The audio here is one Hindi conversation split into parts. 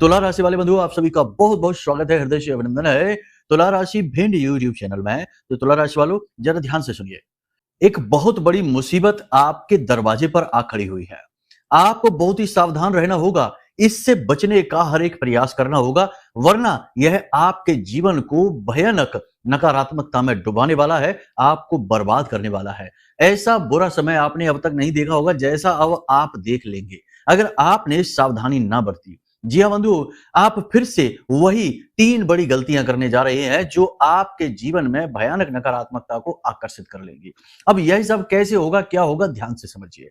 तुला राशि वाले बंधुओं, आप सभी का बहुत बहुत स्वागत है, हृदय से अभिनंदन है। तुला राशि भिंड यूट्यूब चैनल में। तो तुला राशि वालों, जरा ध्यान से सुनिए। एक बहुत बड़ी मुसीबत आपके दरवाजे पर आ खड़ी हुई है। आपको बहुत ही सावधान रहना होगा, इससे बचने का हर एक प्रयास करना होगा, वरना यह आपके जीवन को भयानक नकारात्मकता में डुबाने वाला है, आपको बर्बाद करने वाला है। ऐसा बुरा समय आपने अब तक नहीं देखा होगा जैसा अब आप देख लेंगे, अगर आपने सावधानी ना बरती। जी हाँ बंधु, आप फिर से वही 3 बड़ी गलतियां करने जा रहे हैं जो आपके जीवन में भयानक नकारात्मकता को आकर्षित कर लेंगी। अब यह सब कैसे होगा, क्या होगा, ध्यान से समझिए।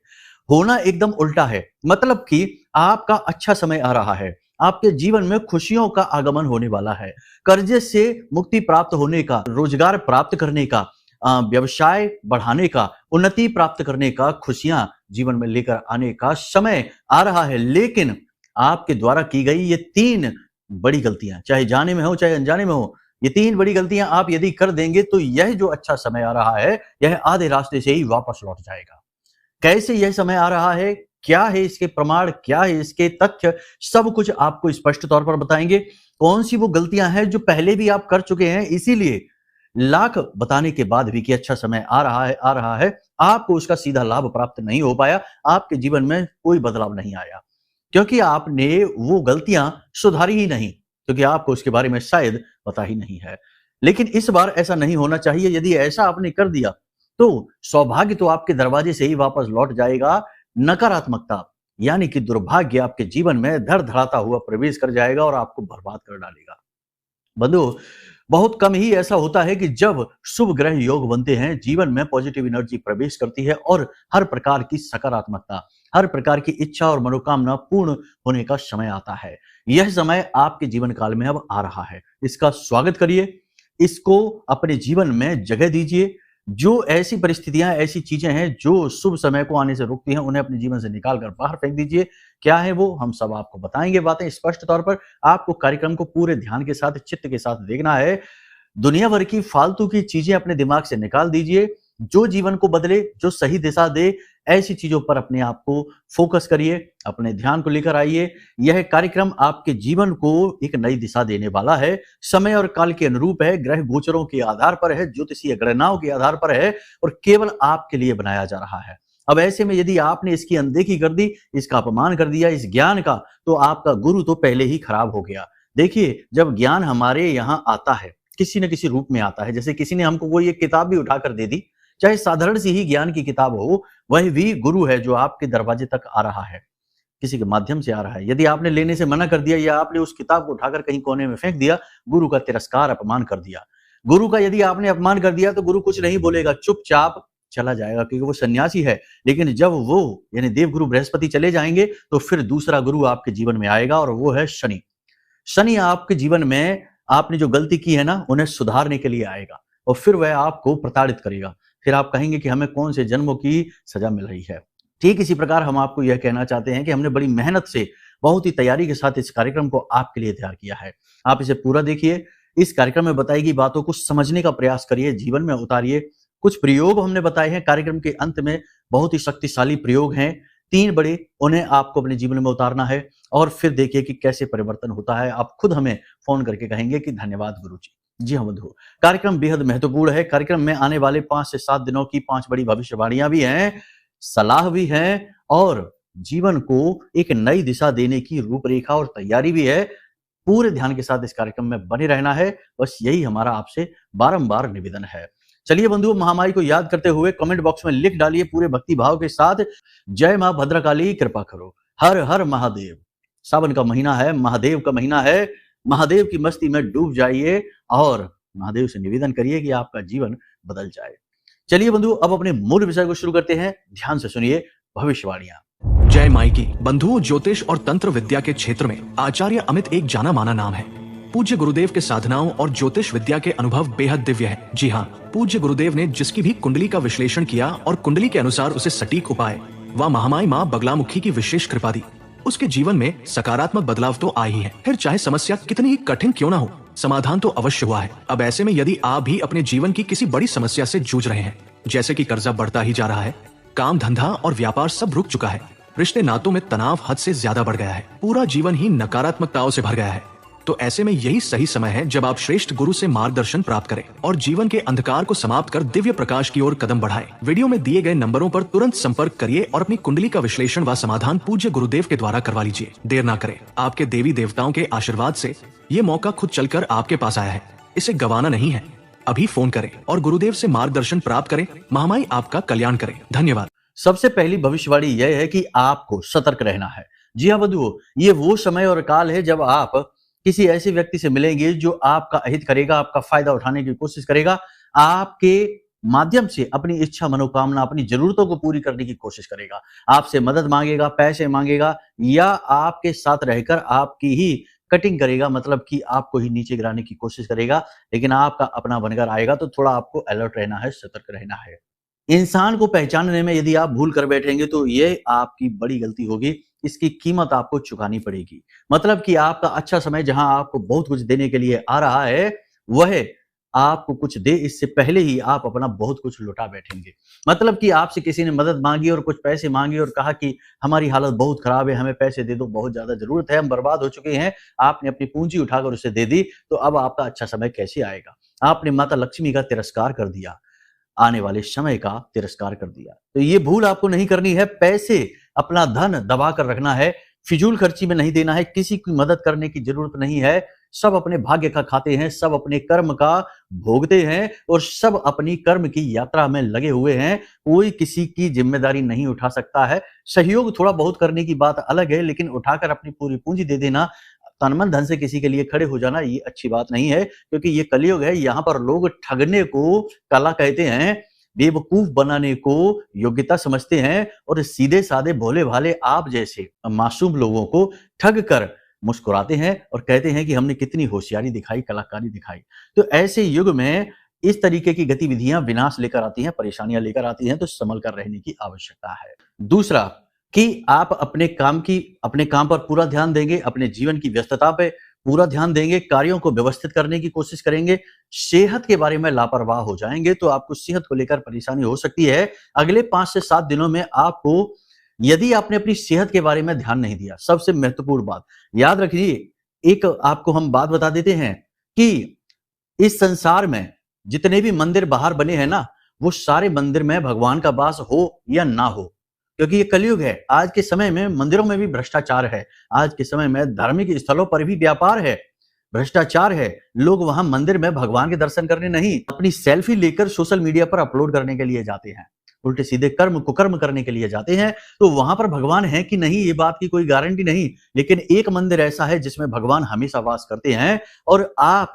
होना एकदम उल्टा है, मतलब कि आपका अच्छा समय आ रहा है, आपके जीवन में खुशियों का आगमन होने वाला है, कर्जे से मुक्ति प्राप्त होने का, रोजगार प्राप्त करने का, व्यवसाय बढ़ाने का, उन्नति प्राप्त करने का, खुशियां जीवन में लेकर आने का समय आ रहा है। लेकिन आपके द्वारा की गई ये 3 बड़ी गलतियां, चाहे जाने में हो चाहे अनजाने में हो, ये 3 बड़ी गलतियां आप यदि कर देंगे तो यह जो अच्छा समय आ रहा है, यह आधे रास्ते से ही वापस लौट जाएगा। कैसे यह समय आ रहा है, क्या है इसके प्रमाण, क्या है इसके तथ्य, सब कुछ आपको स्पष्ट तौर पर बताएंगे। कौन सी वो गलतियां हैं जो पहले भी आप कर चुके हैं, इसीलिए लाख बताने के बाद भी कि अच्छा समय आ रहा है, आपको उसका सीधा लाभ प्राप्त नहीं हो पाया, आपके जीवन में कोई बदलाव नहीं आया, क्योंकि आपने वो गलतियां सुधारी ही नहीं, क्योंकि आपको उसके बारे में शायद पता ही नहीं है। लेकिन इस बार ऐसा नहीं होना चाहिए। यदि ऐसा आपने कर दिया तो सौभाग्य तो आपके दरवाजे से ही वापस लौट जाएगा, नकारात्मकता यानी कि दुर्भाग्य आपके जीवन में धड़धड़ाता हुआ प्रवेश कर जाएगा और आपको बर्बाद कर डालेगा। बंधु, बहुत कम ही ऐसा होता है कि जब शुभ ग्रह योग बनते हैं, जीवन में पॉजिटिव एनर्जी प्रवेश करती है और हर प्रकार की सकारात्मकता, हर प्रकार की इच्छा और मनोकामना पूर्ण होने का समय आता है। यह समय आपके जीवन काल में अब आ रहा है, इसका स्वागत करिए, इसको अपने जीवन में जगह दीजिए। जो ऐसी परिस्थितियां, ऐसी चीजें हैं जो शुभ समय को आने से रोकती हैं, उन्हें अपने जीवन से निकाल कर बाहर फेंक दीजिए। क्या है वो, हम सब आपको बताएंगे बातें स्पष्ट तौर पर। आपको कार्यक्रम को पूरे ध्यान के साथ, चित्त के साथ देखना है। दुनिया भर की फालतू की चीजें अपने दिमाग से निकाल दीजिए। जो जीवन को बदले, जो सही दिशा दे, ऐसी चीजों पर अपने आप को फोकस करिए, अपने ध्यान को लेकर आइए। यह कार्यक्रम आपके जीवन को एक नई दिशा देने वाला है, समय और काल के अनुरूप है, ग्रह गोचरों के आधार पर है, ज्योतिषीय गणनाओं के आधार पर है और केवल आपके लिए बनाया जा रहा है। अब ऐसे में यदि आपने इसकी अनदेखी कर दी, इसका अपमान कर दिया, इस ज्ञान का, तो आपका गुरु तो पहले ही खराब हो गया। देखिए, जब ज्ञान हमारे यहाँ आता है, किसी न किसी रूप में आता है, जैसे किसी ने हमको कोई एक किताब भी उठाकर दे दी, चाहे साधारण सी ही ज्ञान की किताब हो, वह भी गुरु है जो आपके दरवाजे तक आ रहा है, किसी के माध्यम से आ रहा है। यदि आपने लेने से मना कर दिया या आपने उस किताब को उठाकर कहीं कोने में फेंक दिया, गुरु का तिरस्कार, अपमान कर दिया। गुरु का यदि आपने अपमान कर दिया तो गुरु कुछ नहीं बोलेगा, चुपचाप चला जाएगा, क्योंकि वो सन्यासी है। लेकिन जब वो यानी देवगुरु बृहस्पति चले जाएंगे तो फिर दूसरा गुरु आपके जीवन में आएगा और वो है शनि। शनि आपके जीवन में आपने जो गलती की है ना, उन्हें सुधारने के लिए आएगा और फिर वह आपको प्रताड़ित करेगा। फिर आप कहेंगे कि हमें कौन से जन्मों की सजा मिल रही है। ठीक इसी प्रकार हम आपको यह कहना चाहते हैं कि हमने बड़ी मेहनत से, बहुत ही तैयारी के साथ इस कार्यक्रम को आपके लिए तैयार किया है। आप इसे पूरा देखिए, इस कार्यक्रम में बताई गई बातों को समझने का प्रयास करिए, जीवन में उतारिए। कुछ प्रयोग हमने बताए हैं कार्यक्रम के अंत में, बहुत ही शक्तिशाली प्रयोग हैं, 3 बड़े, उन्हें आपको अपने जीवन में उतारना है और फिर देखिए कि कैसे परिवर्तन होता है। आप खुद हमें फोन करके कहेंगे कि धन्यवाद गुरुजी। जी हाँ बंधु, कार्यक्रम बेहद महत्वपूर्ण है। कार्यक्रम में आने वाले 5 से 7 दिनों की 5 बड़ी भविष्यवाणियां भी हैं, सलाह भी है और जीवन को एक नई दिशा देने की रूपरेखा और तैयारी भी है। पूरे ध्यान के साथ इस कार्यक्रम में बने रहना है, बस यही हमारा आपसे बारंबार निवेदन है। चलिए बंधुओं, महामाई को याद करते हुए कमेंट बॉक्स में लिख डालिए पूरे भक्ति भाव के साथ, जय मां भद्रकाली कृपा करो, हर हर महादेव। सावन का महीना है, महादेव का महीना है, महादेव की मस्ती में डूब जाइए और महादेव से निवेदन करिए कि आपका जीवन बदल जाए। चलिए बंधु, अब अपने मूल विषय को शुरू करते हैं। ध्यान से सुनिए भविष्यवाणियां। जय माई की। बंधुओं, ज्योतिष और तंत्र विद्या के क्षेत्र में आचार्य अमित एक जाना माना नाम है। पूज्य गुरुदेव के साधनाओं और ज्योतिष विद्या के अनुभव बेहद दिव्य है। जी हाँ, पूज्य गुरुदेव ने जिसकी भी कुंडली का विश्लेषण किया और कुंडली के अनुसार उसे सटीक उपाय व महामाई माँ बगलामुखी की विशेष कृपा दी, उसके जीवन में सकारात्मक बदलाव तो आए ही है। फिर चाहे समस्या कितनी ही कठिन क्यों ना हो, समाधान तो अवश्य हुआ है। अब ऐसे में यदि आप भी अपने जीवन की किसी बड़ी समस्या से जूझ रहे हैं, जैसे कि कर्जा बढ़ता ही जा रहा है, काम धंधा और व्यापार सब रुक चुका है, रिश्ते नातों में तनाव हद से ज्यादा बढ़ गया है, पूरा जीवन ही नकारात्मकताओं से भर गया है। तो ऐसे में यही सही समय है जब आप श्रेष्ठ गुरु से मार्गदर्शन प्राप्त करें और जीवन के अंधकार को समाप्त कर दिव्य प्रकाश की ओर कदम बढ़ाएं। वीडियो में दिए गए नंबरों पर तुरंत संपर्क करिए और अपनी कुंडली का विश्लेषण व समाधान पूज्य गुरुदेव के द्वारा करवा लीजिए। देर ना करें, आपके देवी देवताओं के आशीर्वाद से ये मौका खुद चलकर आपके पास आया है, इसे गंवाना नहीं है। अभी फोन करें और गुरुदेव से मार्गदर्शन प्राप्त करें। महामाई आपका कल्याण करें। धन्यवाद। सबसे पहली भविष्यवाणी यह है कि आपको सतर्क रहना है। जी हाँ बंधुओं, ये वो समय और काल है जब आप किसी ऐसे व्यक्ति से मिलेंगे जो आपका अहित करेगा, आपका फायदा उठाने की कोशिश करेगा, आपके माध्यम से अपनी इच्छा मनोकामना, अपनी जरूरतों को पूरी करने की कोशिश करेगा, आपसे मदद मांगेगा, पैसे मांगेगा या आपके साथ रहकर आपकी ही कटिंग करेगा, मतलब कि आपको ही नीचे गिराने की कोशिश करेगा। लेकिन आपका अपना बनकर आएगा तो थोड़ा आपको अलर्ट रहना है, सतर्क रहना है। इंसान को पहचानने में यदि आप भूल कर बैठेंगे तो ये आपकी बड़ी गलती होगी, इसकी कीमत आपको चुकानी पड़ेगी। मतलब कि आपका अच्छा समय जहां आपको बहुत कुछ देने के लिए आ रहा है, वह आपको कुछ दे इससे पहले ही आप अपना बहुत कुछ लुटा बैठेंगे। मतलब कि आपसे किसी ने मदद मांगी और कुछ पैसे मांगे और कहा कि हमारी हालत बहुत खराब है, हमें पैसे दे दो, बहुत ज्यादा जरूरत है, हम बर्बाद हो चुके हैं। आपने अपनी पूंजी उठाकर उसे दे दी, तो अब आपका अच्छा समय कैसे आएगा? आपने माता लक्ष्मी का तिरस्कार कर दिया, आने वाले समय का तिरस्कार कर दिया। तो ये भूल आपको नहीं करनी है। पैसे, अपना धन दबा कर रखना है, फिजूल खर्ची में नहीं देना है, किसी की मदद करने की जरूरत नहीं है। सब अपने भाग्य का खाते हैं, सब अपने कर्म का भोगते हैं और सब अपनी कर्म की यात्रा में लगे हुए हैं। कोई किसी की जिम्मेदारी नहीं उठा सकता है। सहयोग थोड़ा बहुत करने की बात अलग है, लेकिन उठाकर अपनी पूरी पूंजी दे देना, तन मन धन से किसी के लिए खड़े हो जाना, ये अच्छी बात नहीं है। क्योंकि ये कलयुग है, यहाँ पर लोग ठगने को कला कहते हैं, बेवकूफ बनाने को योग्यता समझते हैं और सीधे साधे भोले भाले आप जैसे मासूम लोगों को ठग कर मुस्कुराते हैं और कहते हैं कि हमने कितनी होशियारी दिखाई, कलाकारी दिखाई। तो ऐसे युग में इस तरीके की गतिविधियां विनाश लेकर आती हैं, परेशानियां लेकर आती हैं, तो संभल कर रहने की आवश्यकता है। दूसरा कि आप अपने काम पर पूरा ध्यान देंगे, अपने जीवन की व्यस्तता पे पूरा ध्यान देंगे, कार्यों को व्यवस्थित करने की कोशिश करेंगे। सेहत के बारे में लापरवाह हो जाएंगे तो आपको सेहत को लेकर परेशानी हो सकती है। अगले 5 से 7 दिनों में आपको, यदि आपने अपनी सेहत के बारे में ध्यान नहीं दिया, सबसे महत्वपूर्ण बात याद रखिए, एक आपको हम बात बता देते हैं कि इस संसार में जितने भी मंदिर बाहर बने हैं ना, वो सारे मंदिर में भगवान का वास हो या ना हो, क्योंकि ये कलयुग है। आज के समय में मंदिरों में भी भ्रष्टाचार है, आज के समय में धार्मिक स्थलों पर भी व्यापार है, भ्रष्टाचार है। लोग वहां मंदिर में भगवान के दर्शन करने नहीं, अपनी सेल्फी लेकर सोशल मीडिया पर अपलोड करने के लिए जाते हैं, उल्टे सीधे कर्म कुकर्म करने के लिए जाते हैं। तो वहां पर भगवान है कि नहीं, ये बात की कोई गारंटी नहीं। लेकिन एक मंदिर ऐसा है जिसमें भगवान हमेशा वास करते हैं और आप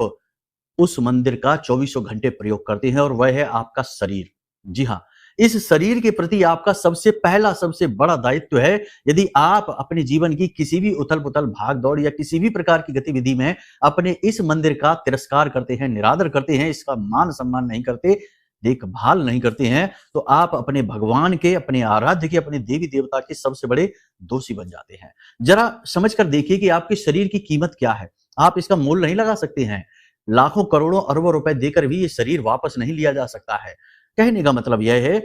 उस मंदिर का 24 घंटे प्रयोग करते हैं, और वह है आपका शरीर। जी हाँ, इस शरीर के प्रति आपका सबसे पहला, सबसे बड़ा दायित्व है। यदि आप अपने जीवन की किसी भी उथल पुथल, भाग दौड़ या किसी भी प्रकार की गतिविधि में अपने इस मंदिर का तिरस्कार करते हैं, निरादर करते हैं, इसका मान सम्मान नहीं करते, देखभाल नहीं करते हैं, तो आप अपने भगवान के, अपने आराध्य के, अपने देवी देवता के सबसे बड़े दोषी बन जाते हैं। जरा समझ कर देखिए कि आपके शरीर की कीमत क्या है। आप इसका मोल नहीं लगा सकते हैं। लाखों करोड़ों अरबों रुपए देकर भी ये शरीर वापस नहीं लिया जा सकता है। कहने का मतलब यह है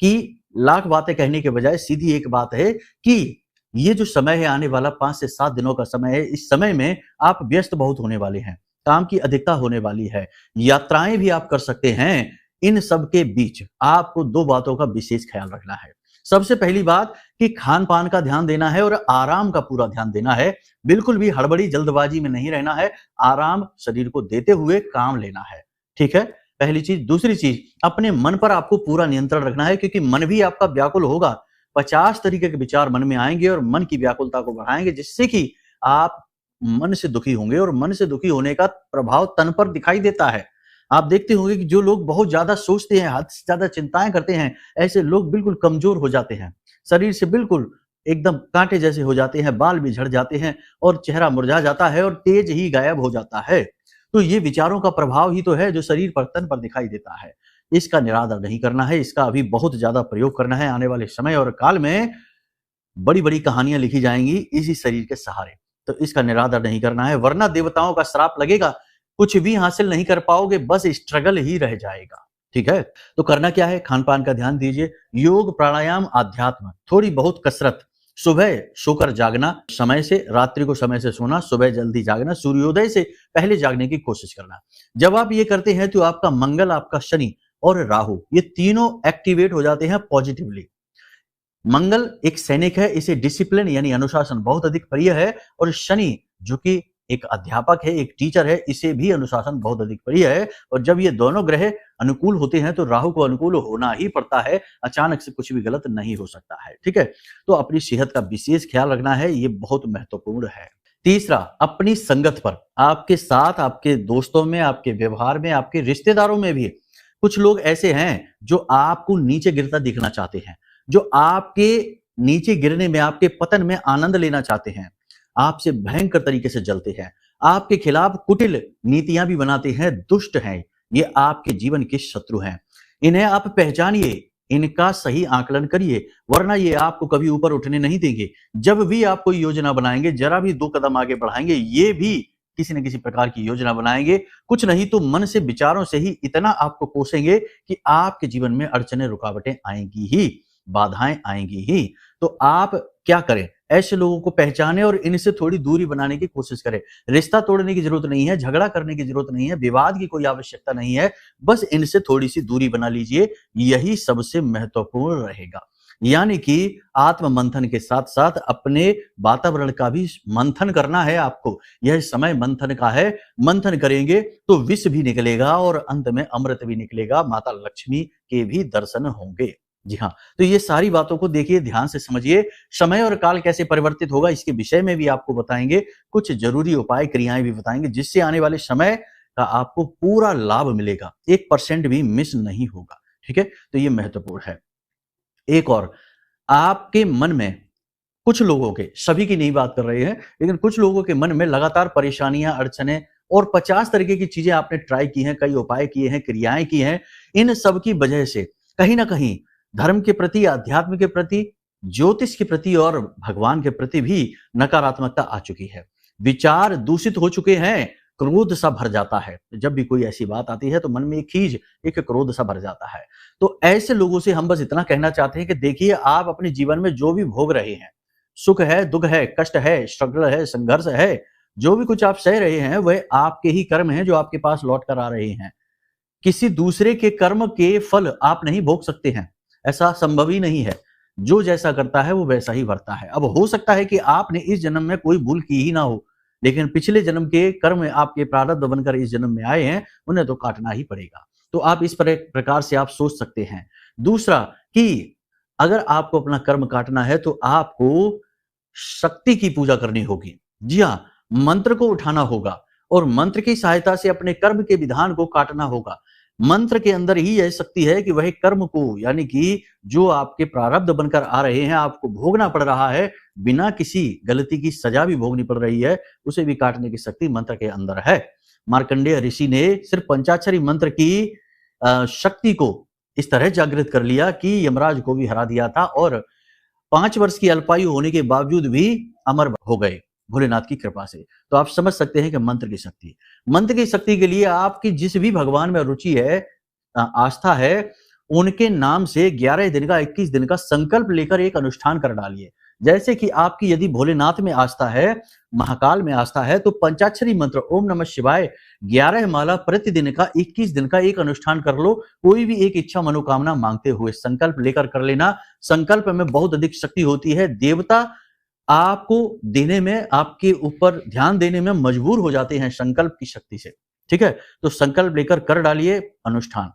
कि लाख बातें कहने के बजाय सीधी एक बात है कि ये जो समय है, आने वाला 5 से 7 दिनों का समय है, इस समय में आप व्यस्त बहुत होने वाले हैं, काम की अधिकता होने वाली है, यात्राएं भी आप कर सकते हैं। इन सब के बीच आपको 2 बातों का विशेष ख्याल रखना है। सबसे पहली बात कि खान पान का ध्यान देना है और आराम का पूरा ध्यान देना है। बिल्कुल भी हड़बड़ी जल्दबाजी में नहीं रहना है, आराम शरीर को देते हुए काम लेना है। ठीक है, पहली चीज। दूसरी चीज, अपने मन पर आपको पूरा नियंत्रण रखना है, क्योंकि मन भी आपका व्याकुल होगा। 50 तरीके के विचार मन में आएंगे और मन की व्याकुलता को बढ़ाएंगे, जिससे कि आप मन से दुखी होंगे और मन से दुखी होने का प्रभाव तन पर दिखाई देता है। आप देखते होंगे कि जो लोग बहुत ज्यादा सोचते हैं, हद से ज्यादा चिंताएं करते हैं, ऐसे लोग बिल्कुल कमजोर हो जाते हैं, शरीर से बिल्कुल एकदम कांटे जैसे हो जाते हैं, बाल भी झड़ जाते हैं और चेहरा मुरझा जाता है और तेज ही गायब हो जाता है। तो ये विचारों का प्रभाव ही तो है जो शरीर पर, तन पर दिखाई देता है। इसका निरादर नहीं करना है, इसका अभी बहुत ज्यादा प्रयोग करना है। आने वाले समय और काल में बड़ी बड़ी कहानियां लिखी जाएंगी इसी शरीर के सहारे, तो इसका निरादर नहीं करना है, वरना देवताओं का श्राप लगेगा, कुछ भी हासिल नहीं कर पाओगे, बस स्ट्रगल ही रह जाएगा। ठीक है, तो करना क्या है, खान पान का ध्यान दीजिए, योग प्राणायाम, आध्यात्म, थोड़ी बहुत कसरत, सुबह सोकर जागना, समय से, रात्रि को समय से सोना, सुबह जल्दी जागना, सूर्योदय से पहले जागने की कोशिश करना। जब आप ये करते हैं तो आपका मंगल, आपका शनि और राहु ये तीनों एक्टिवेट हो जाते हैं पॉजिटिवली। मंगल एक सैनिक है, इसे डिसिप्लिन यानी अनुशासन बहुत अधिक प्रिय है, और शनि जो कि एक अध्यापक है, एक टीचर है, इसे भी अनुशासन बहुत अधिक प्रिय है। और जब ये दोनों ग्रह अनुकूल होते हैं तो राहु को अनुकूल होना ही पड़ता है, अचानक से कुछ भी गलत नहीं हो सकता है, ठीक है। तो अपनी सेहत का विशेष ख्याल रखना है, ये बहुत महत्वपूर्ण है। तीसरा, अपनी संगत पर, आपके साथ, आपके दोस्तों में, आपके व्यवहार में, आपके रिश्तेदारों में भी कुछ लोग ऐसे हैं जो आपको नीचे गिरता दिखना चाहते हैं, जो आपके नीचे गिरने में, आपके पतन में आनंद लेना चाहते हैं, आपसे भयंकर तरीके से जलते हैं, आपके खिलाफ कुटिल नीतियां भी बनाते हैं, दुष्ट हैं, ये आपके जीवन के शत्रु हैं। इन्हें आप पहचानिए, इनका सही आकलन करिए, वरना ये आपको कभी ऊपर उठने नहीं देंगे। जब भी आप कोई योजना बनाएंगे, जरा भी 2 कदम आगे बढ़ाएंगे, ये भी किसी न किसी प्रकार की योजना बनाएंगे, कुछ नहीं तो मन से, विचारों से ही इतना आपको कोसेंगे कि आपके जीवन में अड़चने, रुकावटें आएंगी ही, बाधाएं आएंगी ही। तो आप क्या करें, ऐसे लोगों को पहचाने और इनसे थोड़ी दूरी बनाने की कोशिश करें। रिश्ता तोड़ने की जरूरत नहीं है, झगड़ा करने की जरूरत नहीं है, विवाद की कोई आवश्यकता नहीं है, बस इनसे थोड़ी सी दूरी बना लीजिए, यही सबसे महत्वपूर्ण रहेगा। यानी कि आत्म मंथन के साथ साथ अपने वातावरण का भी मंथन करना है आपको। यह समय मंथन का है, मंथन करेंगे तो विष भी निकलेगा और अंत में अमृत भी निकलेगा, माता लक्ष्मी के भी दर्शन होंगे। जी हाँ, तो ये सारी बातों को देखिए, ध्यान से समझिए। समय और काल कैसे परिवर्तित होगा इसके विषय में भी आपको बताएंगे, कुछ जरूरी उपाय, क्रियाएं भी बताएंगे, जिससे आने वाले समय का आपको पूरा लाभ मिलेगा, 1% भी मिस नहीं होगा, ठीक है। तो ये महत्वपूर्ण है। एक और, आपके मन में कुछ लोगों के, सभी की नहीं बात कर रहे हैं, लेकिन कुछ लोगों के मन में लगातार परेशानियां, अड़चने और 50 तरीके की चीजें आपने ट्राई की हैं, कई उपाय किए हैं, क्रियाएं की हैं, इन सब की वजह से कहीं ना कहीं धर्म के प्रति, अध्यात्म के प्रति, ज्योतिष के प्रति और भगवान के प्रति भी नकारात्मकता आ चुकी है। विचार दूषित हो चुके हैं, क्रोध सा भर जाता है। जब भी कोई ऐसी बात आती है तो मन में एक खीज, एक क्रोध सा भर जाता है। तो ऐसे लोगों से हम बस इतना कहना चाहते हैं कि देखिए, आप अपने जीवन में जो भी भोग रहे हैं, सुख है, दुख है, कष्ट है, स्ट्रगल है, संघर्ष है, जो भी कुछ आप सह रहे हैं, वह आपके ही कर्म हैं जो आपके पास लौट कर आ रहे हैं। किसी दूसरे के कर्म के फल आप नहीं भोग सकते हैं, ऐसा संभव ही नहीं है। जो जैसा करता है वो वैसा ही भरता है। अब हो सकता है कि आपने इस जन्म में कोई भूल की ही ना हो, लेकिन पिछले जन्म के कर्म आपके प्रारब्ध बनकर इस जन्म में आए हैं, उन्हें तो काटना ही पड़ेगा। तो आप इस प्रकार से आप सोच सकते हैं। दूसरा, कि अगर आपको अपना कर्म काटना है तो आपको शक्ति की पूजा करनी होगी। जी हाँ, मंत्र को उठाना होगा और मंत्र की सहायता से अपने कर्म के विधान को काटना होगा। मंत्र के अंदर ही यह शक्ति है कि वह कर्म को, यानी कि जो आपके प्रारब्ध बनकर आ रहे हैं, आपको भोगना पड़ रहा है, बिना किसी गलती की सजा भी भोगनी पड़ रही है, उसे भी काटने की शक्ति मंत्र के अंदर है। मार्कंडेय ऋषि ने सिर्फ पंचाक्षरी मंत्र की शक्ति को इस तरह जागृत कर लिया कि यमराज को भी हरा दिया था, और 5 वर्ष की अल्पायु होने के बावजूद भी अमर हो गए भोलेनाथ की कृपा से। तो आप समझ सकते हैं कि मंत्र की शक्ति, मंत्र की शक्ति के लिए आपकी जिस भी भगवान में रुचि है, आस्था है, उनके नाम से 11 दिन का, 21 दिन का संकल्प लेकर एक अनुष्ठान कर डालिए। जैसे कि आपकी यदि भोलेनाथ में आस्था है, महाकाल में आस्था है, तो पंचाक्षरी मंत्र ओम नमः शिवाय 11 माला प्रतिदिन का, 21 दिन का एक अनुष्ठान कर लो। कोई भी एक इच्छा, मनोकामना मांगते हुए संकल्प लेकर कर लेना। संकल्प में बहुत अधिक शक्ति होती है। देवता आपको देने में, आपके ऊपर ध्यान देने में मजबूर हो जाते हैं संकल्प की शक्ति से, ठीक है। तो संकल्प लेकर कर डालिए अनुष्ठान।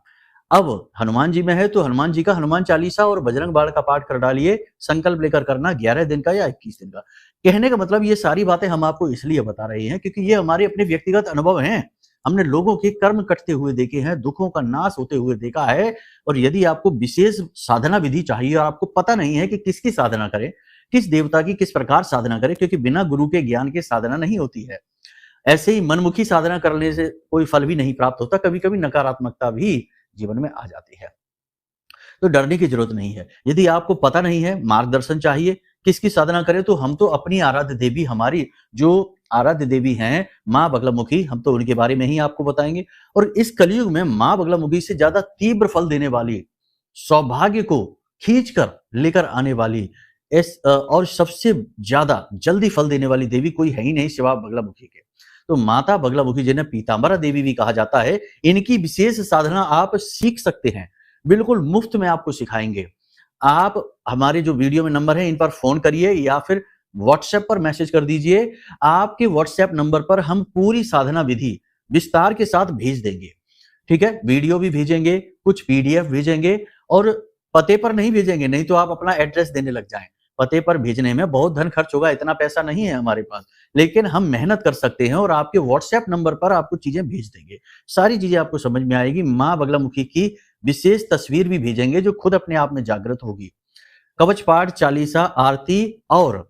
अब हनुमान जी में है तो हनुमान जी का हनुमान चालीसा और बजरंग बाण का पाठ कर डालिए। संकल्प लेकर करना 11 दिन का या 21 दिन का। कहने का मतलब, ये सारी बातें हम आपको इसलिए बता रहे हैं क्योंकि ये हमारे अपने व्यक्तिगत अनुभव हैं। हमने लोगों के कर्म कटते हुए देखे हैं, दुखों का नाश होते हुए देखा है। और यदि आपको विशेष साधना विधि चाहिए और आपको पता नहीं है कि किसकी साधना करें, किस देवता की किस प्रकार साधना करें, क्योंकि बिना गुरु के ज्ञान के साधना नहीं होती है। ऐसे ही मनमुखी साधना करने से कोई फल भी नहीं प्राप्त होता, कभी कभी नकारात्मकता भी जीवन में आ जाती है। तो डरने की जरूरत नहीं है। यदि आपको पता नहीं है, मार्गदर्शन चाहिए किसकी साधना करें, तो हम तो अपनी आराध्य देवी, हमारी जो आराध्य देवी हैं माँ बगलामुखी, हम तो उनके बारे में ही आपको बताएंगे। और इस कलयुग में माँ बगलामुखी से ज्यादा तीव्र फल देने वाली, सौभाग्य को खींच कर लेकर आने वाली, और सबसे ज्यादा जल्दी फल देने वाली देवी कोई है ही नहीं सिवा बगलामुखी के। तो माता बगलामुखी जिन्हें पीतांबरा देवी भी कहा जाता है, इनकी विशेष साधना आप सीख सकते हैं, बिल्कुल मुफ्त में आपको सिखाएंगे। आप हमारे जो वीडियो में नंबर है इन पर फोन करिए या फिर व्हाट्सएप पर मैसेज कर दीजिए। आपके व्हाट्सएप नंबर पर हम पूरी साधना विधि विस्तार के साथ भेज देंगे, ठीक है। वीडियो भी भेजेंगे, कुछ पीडीएफ भेजेंगे, और पते पर नहीं भेजेंगे, नहीं तो आप अपना एड्रेस देने लग जाएं। पते पर भेजने में बहुत धन खर्च होगा, इतना पैसा नहीं है हमारे पास, लेकिन हम मेहनत कर सकते हैं और आपके व्हाट्सएप नंबर पर आपको चीजें भेज देंगे। सारी चीजें आपको समझ में आएगी। माँ बगलामुखी की विशेष तस्वीर भी भेजेंगे जो खुद अपने आप में जागृत होगी। कवच पाठ, चालीसा, आरती और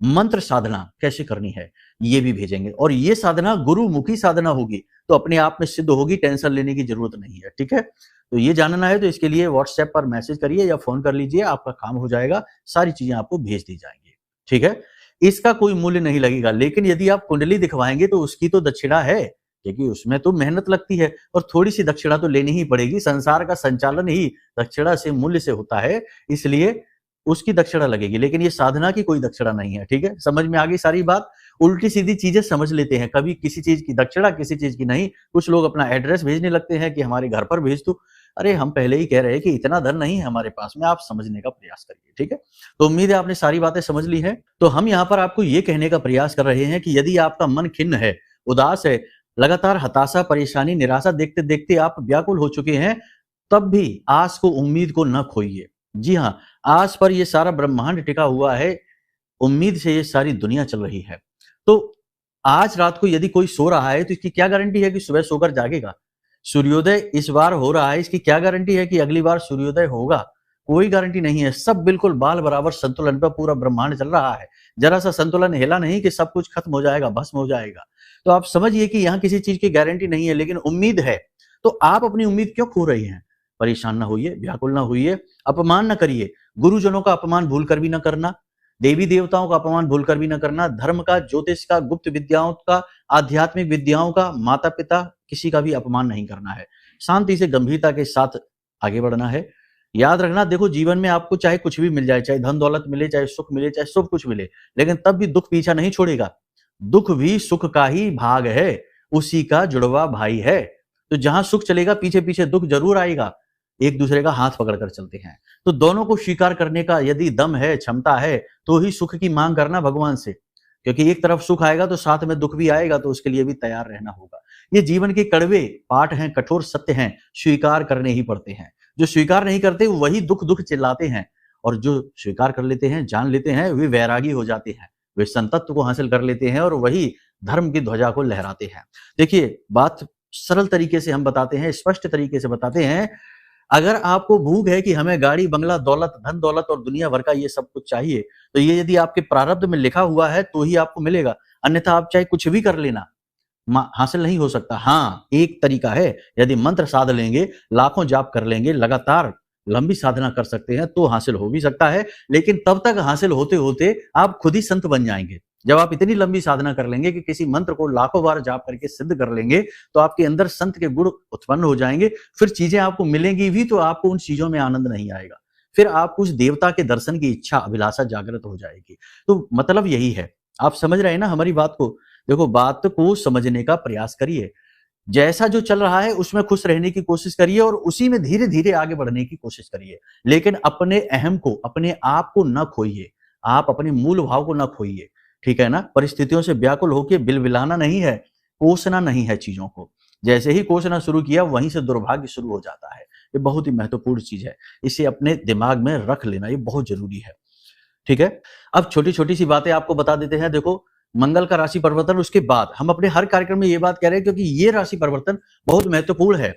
मंत्र साधना कैसे करनी है ये भी भेजेंगे, और ये साधना गुरुमुखी साधना होगी, तो अपने आप में सिद्ध होगी, टेंशन लेने की जरूरत नहीं है, ठीक है। तो ये जानना है तो इसके लिए व्हाट्सएप पर मैसेज करिए या फोन कर लीजिए, आपका काम हो जाएगा, सारी चीजें आपको भेज दी जाएंगी, ठीक है। इसका कोई मूल्य नहीं लगेगा, लेकिन यदि आप कुंडली दिखवाएंगे तो उसकी तो दक्षिणा है, क्योंकि उसमें तो मेहनत लगती है और थोड़ी सी दक्षिणा तो लेनी ही पड़ेगी। संसार का संचालन ही दक्षिणा से, मूल्य से होता है, इसलिए उसकी दक्षिणा लगेगी, लेकिन ये साधना की कोई दक्षिणा नहीं है, ठीक है। समझ में आ गई सारी बात। उल्टी सीधी चीजें समझ लेते हैं, कभी किसी चीज की दक्षिणा, किसी चीज की नहीं। कुछ लोग अपना एड्रेस भेजने लगते हैं कि हमारे घर पर भेज दो। अरे हम पहले ही कह रहे हैं कि इतना धन नहीं है हमारे पास में, आप समझने का प्रयास करिए, ठीक है। तो उम्मीद है आपने सारी बातें समझ ली है। तो हम यहाँ पर आपको ये कहने का प्रयास कर रहे हैं कि यदि आपका मन खिन्न है, उदास है, लगातार हताशा, परेशानी, निराशा देखते देखते आप व्याकुल हो चुके हैं, तब भी आस को, उम्मीद को न खोइए। जी हाँ, आस पर ये सारा ब्रह्मांड टिका हुआ है, उम्मीद से ये सारी दुनिया चल रही है। तो आज रात को यदि कोई सो रहा है तो इसकी क्या गारंटी है कि सुबह सोकर जागेगा? सूर्योदय इस बार हो रहा है, इसकी क्या गारंटी है कि अगली बार सूर्योदय होगा? कोई गारंटी नहीं है। सब बिल्कुल बाल बराबर संतुलन पर पूरा ब्रह्मांड चल रहा है। जरा सा संतुलन हिला नहीं कि सब कुछ खत्म हो जाएगा, भस्म हो जाएगा। तो आप समझिए कि यहाँ किसी चीज की गारंटी नहीं है, लेकिन उम्मीद है। तो आप अपनी उम्मीद क्यों खो रही हैं? परेशान ना होइए, व्याकुल ना होइए, अपमान ना करिए। गुरुजनों का अपमान भूल कर भी ना करना, देवी देवताओं का अपमान भूल कर भी ना करना, धर्म का, ज्योतिष का, गुप्त विद्याओं का, आध्यात्मिक विद्याओं का, माता पिता, किसी का भी अपमान नहीं करना है। शांति से, गंभीरता के साथ आगे बढ़ना है। याद रखना, देखो जीवन में आपको चाहे कुछ भी मिल जाए, चाहे धन दौलत मिले, चाहे सुख मिले, चाहे सब कुछ मिले, लेकिन तब भी दुख पीछा नहीं छोड़ेगा। दुख भी सुख का ही भाग है, उसी का जुड़वा भाई है। तो जहां सुख चलेगा, पीछे पीछे दुख जरूर आएगा। एक दूसरे का हाथ पकड़ कर चलते हैं। तो दोनों को स्वीकार करने का यदि दम है, क्षमता है, तो ही सुख की मांग करना भगवान से, क्योंकि एक तरफ सुख आएगा तो साथ में दुख भी आएगा, तो उसके लिए भी तैयार रहना होगा। ये जीवन के कड़वे पाठ हैं, कठोर सत्य हैं, स्वीकार करने ही पड़ते हैं। जो स्वीकार नहीं करते वही दुख दुख चिल्लाते हैं, और जो स्वीकार कर लेते हैं, जान लेते हैं, वे वैरागी हो जाते हैं, वे संतत्व को हासिल कर लेते हैं और वही धर्म की ध्वजा को लहराते हैं। देखिए, बात सरल तरीके से हम बताते हैं, स्पष्ट तरीके से बताते हैं। अगर आपको भूख है कि हमें गाड़ी, बंगला, दौलत, धन दौलत और दुनिया भर का ये सब कुछ चाहिए, तो ये यदि आपके प्रारब्ध में लिखा हुआ है तो ही आपको मिलेगा, अन्यथा आप चाहे कुछ भी कर लेना, हासिल नहीं हो सकता। हाँ, एक तरीका है, यदि मंत्र साध लेंगे, लाखों जाप कर लेंगे, लगातार लंबी साधना कर सकते हैं तो हासिल हो भी सकता है, लेकिन तब तक हासिल होते होते आप खुद ही संत बन जाएंगे। जब आप इतनी लंबी साधना कर लेंगे कि किसी मंत्र को लाखों बार जाप करके सिद्ध कर लेंगे, तो आपके अंदर संत के गुण उत्पन्न हो जाएंगे। फिर चीजें आपको मिलेंगी भी तो आपको उन चीजों में आनंद नहीं आएगा, फिर आपको उस देवता के दर्शन की इच्छा, अभिलाषा जागृत हो जाएगी। तो मतलब यही है, आप समझ रहे हैं ना हमारी बात को? देखो, बात को समझने का प्रयास करिए, जैसा जो चल रहा है उसमें खुश रहने की कोशिश करिए और उसी में धीरे धीरे आगे बढ़ने की कोशिश करिए, लेकिन अपने अहम को, अपने आप को न खोइए, आप अपने मूल भाव को न खोइए, ठीक है ना। परिस्थितियों से व्याकुल होकर बिलबिलाना नहीं है, कोसना नहीं है चीजों को। जैसे ही कोसना शुरू किया, वहीं से दुर्भाग्य शुरू हो जाता है। ये बहुत ही महत्वपूर्ण चीज है, इसे अपने दिमाग में रख लेना, ये बहुत जरूरी है, ठीक है। अब छोटी छोटी सी बातें आपको बता देते हैं। देखो, मंगल का राशि परिवर्तन, उसके बाद हम अपने हर कार्यक्रम में ये बात कह रहे हैं क्योंकि ये राशि परिवर्तन बहुत महत्वपूर्ण है।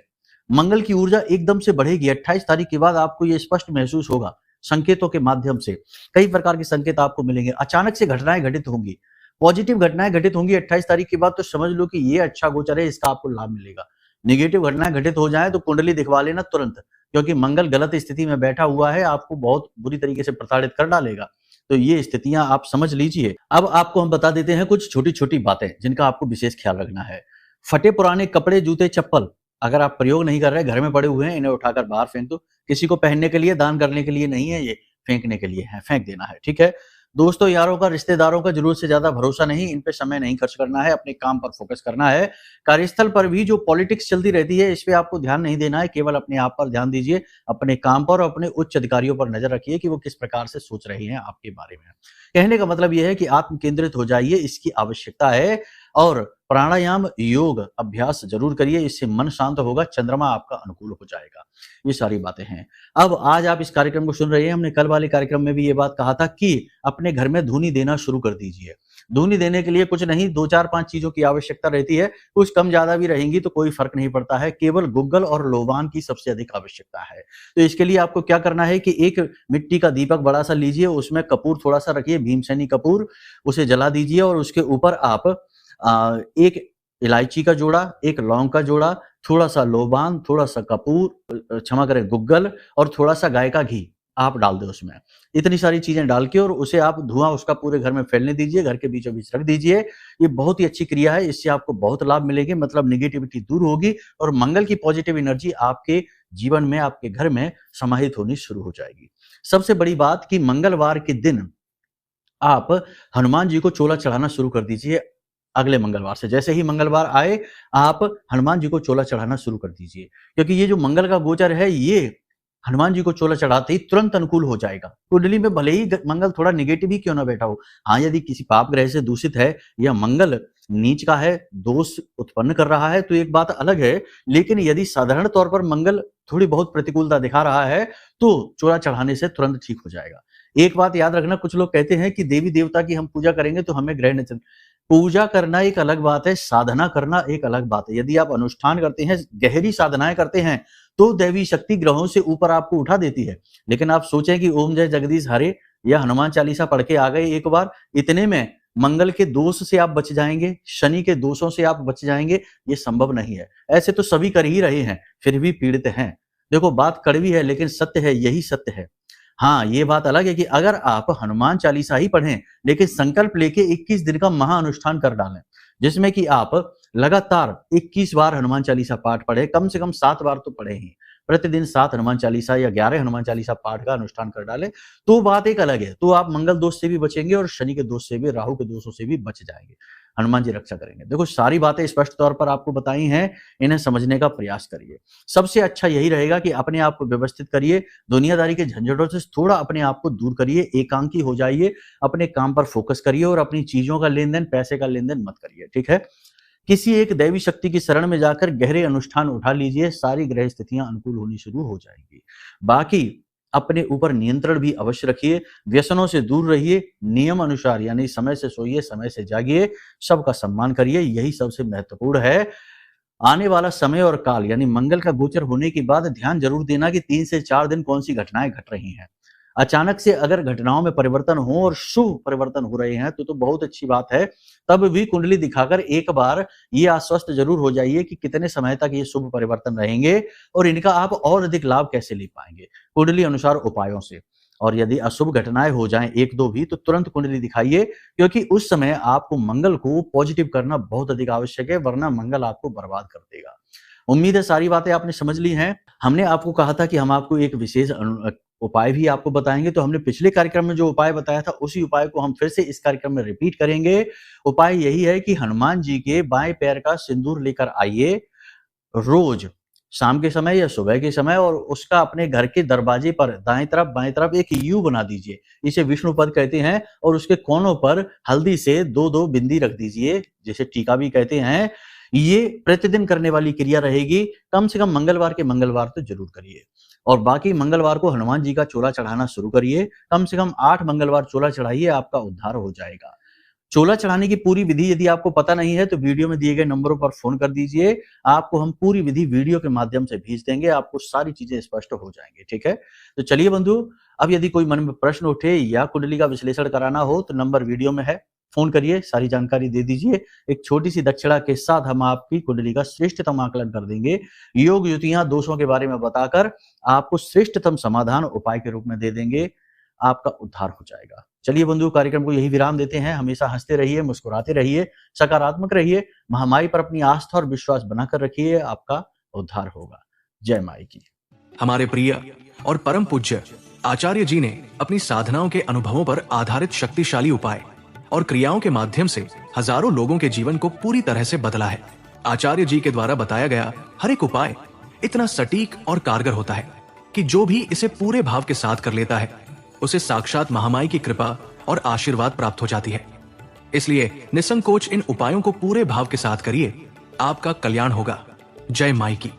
मंगल की ऊर्जा एकदम से बढ़ेगी। 28 तारीख के बाद आपको ये स्पष्ट महसूस होगा, संकेतों के माध्यम से कई प्रकार के संकेत आपको मिलेंगे। अचानक से घटनाएं घटित होंगी, पॉजिटिव घटनाएं घटित होंगी 28 तारीख के बाद, तो समझ लो कि ये अच्छा गोचर है, इसका आपको लाभ मिलेगा। नेगेटिव घटनाएं घटित हो जाए तो कुंडली दिखवा लेना तुरंत, क्योंकि मंगल गलत स्थिति में बैठा हुआ है, आपको बहुत बुरी तरीके से प्रताड़ित कर डालेगा। तो ये स्थितियां आप समझ लीजिए। अब आपको हम बता देते हैं कुछ छोटी छोटी बातें जिनका आपको विशेष ख्याल रखना है। फटे पुराने कपड़े, जूते, चप्पल अगर आप प्रयोग नहीं कर रहे, घर में पड़े हुए हैं, इन्हें उठाकर बाहर फेंक दो। किसी को पहनने के लिए, दान करने के लिए नहीं है, ये फेंकने के लिए है, फेंक देना है, ठीक है। दोस्तों यारों का, रिश्तेदारों का जरूरत से ज्यादा भरोसा नहीं, इन पे समय नहीं खर्च करना है, अपने काम पर फोकस करना है। कार्यस्थल पर भी जो पॉलिटिक्स चलती रहती है, इस पे आपको ध्यान नहीं देना है, केवल अपने आप पर ध्यान दीजिए, अपने काम पर और अपने उच्च अधिकारियों पर नजर रखिए कि वो किस प्रकार से सोच रहे हैं आपके बारे में। कहने का मतलब यह है कि आत्म केंद्रित हो जाइए, इसकी आवश्यकता है। और प्राणायाम, योग अभ्यास जरूर करिए, इससे मन शांत होगा, चंद्रमा आपका अनुकूल हो जाएगा। ये सारी बातें हैं। अब आज आप इस कार्यक्रम को सुन रहे हैं, हमने कल वाले कार्यक्रम में भी ये बात कहा था कि अपने घर में धूनी देना शुरू कर दीजिए। धूनी देने के लिए कुछ नहीं, 2-4-5 चीजों की आवश्यकता रहती है, कुछ कम ज्यादा भी रहेंगी तो कोई फर्क नहीं पड़ता है, केवल गुग्गल और लोबान की सबसे अधिक आवश्यकता है। तो इसके लिए आपको क्या करना है कि एक मिट्टी का दीपक बड़ा सा लीजिए, उसमें कपूर थोड़ा सा रखिए, भीमसेनी कपूर, उसे जला दीजिए और उसके ऊपर आप एक इलायची का जोड़ा, एक लौंग का जोड़ा, थोड़ा सा लोबान, थोड़ा सा कपूर, क्षमा करें गुग्गल, और थोड़ा सा गाय का घी आप डाल दें उसमें। इतनी सारी चीजें डाल के और उसे आप धुआं उसका पूरे घर में फैलने दीजिए, घर के बीचों बीच रख दीजिए। ये बहुत ही अच्छी क्रिया है, इससे आपको बहुत लाभ मिलेंगे, मतलब निगेटिविटी दूर होगी और मंगल की पॉजिटिव एनर्जी आपके जीवन में, आपके घर में समाहित होनी शुरू हो जाएगी। सबसे बड़ी बात कि मंगलवार के दिन आप हनुमान जी को चोला चढ़ाना शुरू कर दीजिए। अगले मंगलवार से, जैसे ही मंगलवार आए, आप हनुमान जी को चोला चढ़ाना शुरू कर दीजिए, क्योंकि ये जो मंगल का गोचर है, ये हनुमान जी को चोला चढ़ाते ही तुरंत अनुकूल हो जाएगा। कुंडली में भले ही मंगल थोड़ा नेगेटिव ही क्यों ना बैठा हो, हाँ, यदि किसी पाप ग्रह से दूषित है या मंगल नीच का है, दोष उत्पन्न कर रहा है, तो एक बात अलग है। लेकिन यदि साधारण तौर पर मंगल थोड़ी बहुत प्रतिकूलता दिखा रहा है, तो चोला चढ़ाने से तुरंत ठीक हो जाएगा। एक बात याद रखना, कुछ लोग कहते हैं कि देवी देवता की हम पूजा करेंगे तो हमें ग्रह नक्षत्र, पूजा करना एक अलग बात है, साधना करना एक अलग बात है। यदि आप अनुष्ठान करते हैं, गहरी साधनाएं करते हैं, तो दैवी शक्ति ग्रहों से ऊपर आपको उठा देती है। लेकिन आप सोचें कि ओम जय जगदीश हरे या हनुमान चालीसा पढ़ के आ गए एक बार, इतने में मंगल के दोष से आप बच जाएंगे, शनि के दोषों से आप बच जाएंगे, ये संभव नहीं है। ऐसे तो सभी कर ही रहे हैं, फिर भी पीड़ित हैं। देखो, बात कड़वी है लेकिन सत्य है, यही सत्य है। हाँ, ये बात अलग है कि अगर आप हनुमान चालीसा ही पढ़ें, लेकिन संकल्प लेके 21 दिन का महाअनुष्ठान कर डालें, जिसमें कि आप लगातार 21 बार हनुमान चालीसा पाठ पढ़े, कम से कम 7 बार तो पढ़े ही, प्रतिदिन 7 हनुमान चालीसा या 11 हनुमान चालीसा पाठ का अनुष्ठान कर डालें, तो बात एक अलग है। तो आप मंगल दोष से भी बचेंगे और शनि के दोष से भी, राहु के दोषों से भी बच जाएंगे। हनुमान जी रक्षा करेंगे। देखो, सारी बातें स्पष्ट तौर पर आपको बताई हैं, इन्हें समझने का प्रयास करिए। सबसे अच्छा यही रहेगा कि अपने आप को व्यवस्थित करिए, दुनियादारी के झंझटों से थोड़ा अपने आप को दूर करिए, एकांकी हो जाइए, अपने काम पर फोकस करिए और अपनी चीजों का लेन देन, पैसे का लेन देन मत करिए, ठीक है। किसी एक दैवी शक्ति की शरण में जाकर गहरे अनुष्ठान उठा लीजिए, सारी ग्रह स्थितियां अनुकूल होनी शुरू हो जाएंगी। बाकी अपने ऊपर नियंत्रण भी अवश्य रखिए, व्यसनों से दूर रहिए, नियम अनुसार यानी समय से सोइए, समय से जागिए, सबका सम्मान करिए, यही सबसे महत्वपूर्ण है। आने वाला समय और काल यानी मंगल का गोचर होने के बाद ध्यान जरूर देना कि 3 से 4 दिन कौन सी घटनाएं घट रही हैं। अचानक से अगर घटनाओं में परिवर्तन हो और शुभ परिवर्तन हो रहे हैं तो बहुत अच्छी बात है। तब भी कुंडली दिखाकर एक बार ये आश्वस्त जरूर हो जाइए कि कितने समय तक ये शुभ परिवर्तन रहेंगे और इनका आप और अधिक लाभ कैसे ले पाएंगे, कुंडली अनुसार उपायों से। और यदि अशुभ घटनाएं हो जाएं 1-2 भी, तो तुरंत कुंडली दिखाइए, क्योंकि उस समय आपको मंगल को पॉजिटिव करना बहुत अधिक आवश्यक है, वरना मंगल आपको बर्बाद कर देगा। उम्मीद है सारी बातें आपने समझ ली हैं। हमने आपको कहा था कि हम आपको एक विशेष उपाय भी आपको बताएंगे, तो हमने पिछले कार्यक्रम में जो उपाय बताया था, उसी उपाय को हम फिर से इस कार्यक्रम में रिपीट करेंगे। उपाय यही है कि हनुमान जी के बाएं पैर का सिंदूर लेकर आइए रोज शाम के समय या सुबह के समय, और उसका अपने घर के दरवाजे पर दाएं तरफ बाएं तरफ एक यू बना दीजिए, इसे विष्णु पद कहते हैं, और उसके कोनों पर हल्दी से 2-2 बिंदी रख दीजिए, जिसे टीका भी कहते हैं। ये प्रतिदिन करने वाली क्रिया रहेगी, कम से कम मंगलवार के मंगलवार तो जरूर करिए, और बाकी मंगलवार को हनुमान जी का चोला चढ़ाना शुरू करिए। कम से कम 8 मंगलवार चोला चढ़ाइए, आपका उद्धार हो जाएगा। चोला चढ़ाने की पूरी विधि यदि आपको पता नहीं है तो वीडियो में दिए गए नंबरों पर फोन कर दीजिए, आपको हम पूरी विधि वीडियो के माध्यम से भेज देंगे, आपको सारी चीजें स्पष्ट हो जाएंगी, ठीक है। तो चलिए बंधु, अब यदि कोई मन में प्रश्न उठे या कुंडली का विश्लेषण कराना हो तो नंबर वीडियो में है, फोन करिए, सारी जानकारी दे दीजिए। एक छोटी सी दक्षिणा के साथ हम आपकी कुंडली का श्रेष्ठतम आकलन कर देंगे, योग युतियां दोषों के बारे में बताकर आपको श्रेष्ठतम समाधान उपाय के रूप में दे देंगे, आपका उद्धार हो जाएगा। चलिए बंधु, कार्यक्रम को यही विराम देते हैं। हमेशा हंसते रहिए, मुस्कुराते रहिए, सकारात्मक रहिए, महामाई पर अपनी आस्था और विश्वास बनाकर रखिए, आपका उद्धार होगा। जय माई की। हमारे प्रिय और परम पूज्य आचार्य जी ने अपनी साधनाओं के अनुभवों पर आधारित शक्तिशाली उपाय और क्रियाओं के माध्यम से हजारों लोगों के जीवन को पूरी तरह से बदला है। आचार्य जी के द्वारा बताया गया हर एक उपाय इतना सटीक और कारगर होता है कि जो भी इसे पूरे भाव के साथ कर लेता है उसे साक्षात महामाई की कृपा और आशीर्वाद प्राप्त हो जाती है। इसलिए निसंकोच इन उपायों को पूरे भाव के साथ करिए, आपका कल्याण होगा। जय माई की।